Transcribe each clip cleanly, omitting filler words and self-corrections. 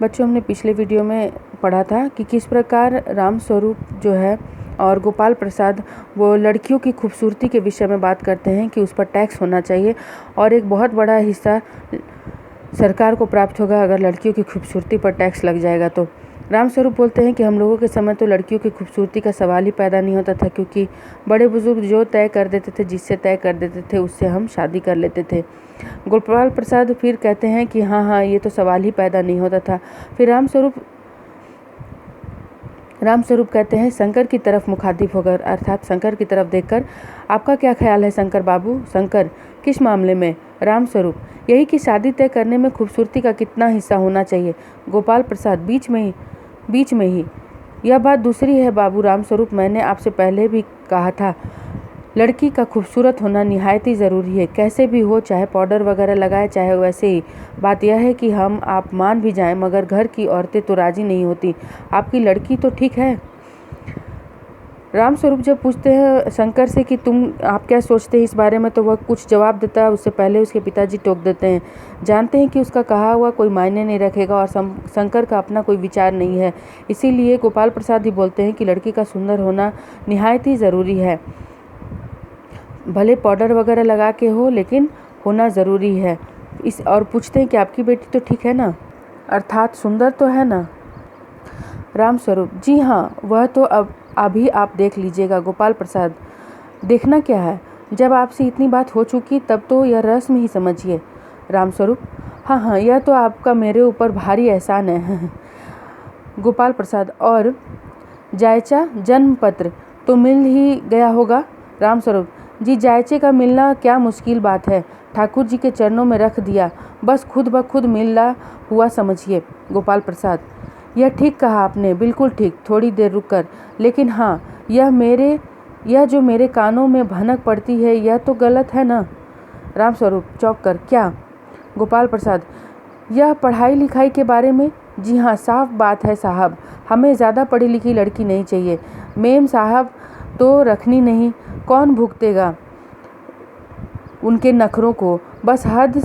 बच्चों, हमने पिछले वीडियो में पढ़ा था कि किस प्रकार राम स्वरूप जो है और गोपाल प्रसाद वो लड़कियों की खूबसूरती के विषय में बात करते हैं कि उस पर टैक्स होना चाहिए और एक बहुत बड़ा हिस्सा सरकार को प्राप्त होगा अगर लड़कियों की खूबसूरती पर टैक्स लग जाएगा तो। राम स्वरूप बोलते हैं कि हम लोगों के समय तो लड़कियों की खूबसूरती का सवाल ही पैदा नहीं होता था, क्योंकि बड़े बुजुर्ग जो तय कर देते थे, जिससे तय कर देते थे, उससे हम शादी कर लेते थे। गोपाल प्रसाद फिर कहते हैं कि हाँ, ये तो सवाल ही पैदा नहीं होता था। फिर राम स्वरूप कहते हैं शंकर की तरफ मुखातिब होकर, अर्थात शंकर की तरफ देखकर, आपका क्या ख्याल है शंकर बाबू? शंकर, किस मामले में? राम स्वरूप, यही कि शादी तय करने में खूबसूरती का कितना हिस्सा होना चाहिए। गोपाल प्रसाद, बीच में ही। यह बात दूसरी है बाबू राम स्वरूप, मैंने आपसे पहले भी कहा था, लड़की का खूबसूरत होना निहायत ही ज़रूरी है, कैसे भी हो, चाहे पाउडर वगैरह लगाए चाहे वैसे ही। बात यह है कि हम आप मान भी जाएं, मगर घर की औरतें तो राजी नहीं होती। आपकी लड़की तो ठीक है। राम स्वरूप जब पूछते हैं शंकर से कि आप क्या सोचते हैं इस बारे में, तो वह कुछ जवाब देता है उससे पहले उसके पिताजी टोक देते हैं। जानते हैं कि उसका कहा हुआ कोई मायने नहीं रखेगा और शंकर का अपना कोई विचार नहीं है। इसीलिए गोपाल प्रसाद ही बोलते हैं कि लड़की का सुंदर होना निहायत ही ज़रूरी है, भले पाउडर वगैरह लगा के हो, लेकिन होना ज़रूरी है। और पूछते हैं कि आपकी बेटी तो ठीक है ना, अर्थात सुंदर तो है ना? राम स्वरूप, जी हाँ, वह तो अभी आप देख लीजिएगा। गोपाल प्रसाद, देखना क्या है, जब आपसे इतनी बात हो चुकी तब तो यह रस्म ही समझिए। राम स्वरूप, हाँ, यह तो आपका मेरे ऊपर भारी एहसान है। गोपाल प्रसाद, और जायचा जन्म पत्र तो मिल ही गया होगा? राम स्वरूप, जी, जायचे का मिलना क्या मुश्किल बात है, ठाकुर जी के चरणों में रख दिया, बस खुद ब खुद मिलना हुआ समझिए। गोपाल प्रसाद, यह ठीक कहा आपने, बिल्कुल ठीक। थोड़ी देर रुक कर, लेकिन हाँ, यह जो मेरे कानों में भनक पड़ती है, यह तो गलत है ना? राम स्वरूप चौंक कर, क्या? गोपाल प्रसाद, यह पढ़ाई लिखाई के बारे में? जी हाँ, साफ बात है साहब, हमें ज़्यादा पढ़ी लिखी लड़की नहीं चाहिए। मेम साहब तो रखनी नहीं, कौन भुगतेगा उनके नखरों को? बस हद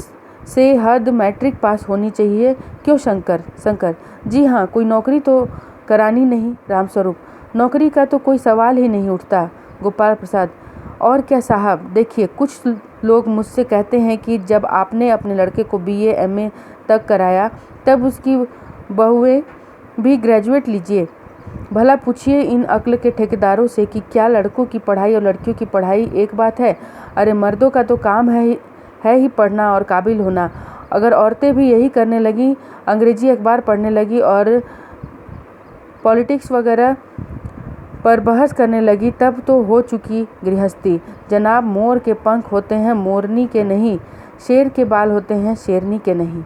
से हद मैट्रिक पास होनी चाहिए। क्यों शंकर, जी हाँ, कोई नौकरी तो करानी नहीं। राम स्वरूप, नौकरी का तो कोई सवाल ही नहीं उठता। गोपाल प्रसाद, और क्या साहब, देखिए, कुछ लोग मुझसे कहते हैं कि जब आपने अपने लड़के को BA MA तक कराया, तब उसकी बहुएं भी ग्रेजुएट लीजिए। भला पूछिए इन अक्ल के ठेकेदारों से कि क्या लड़कों की पढ़ाई और लड़कियों की पढ़ाई एक बात है? अरे, मर्दों का तो काम है ही पढ़ना और काबिल होना। अगर औरतें भी यही करने लगी, अंग्रेजी अखबार पढ़ने लगी और पॉलिटिक्स वगैरह पर बहस करने लगी, तब तो हो चुकी गृहस्थी। जनाब, मोर के पंख होते हैं मोरनी के नहीं, शेर के बाल होते हैं शेरनी के नहीं।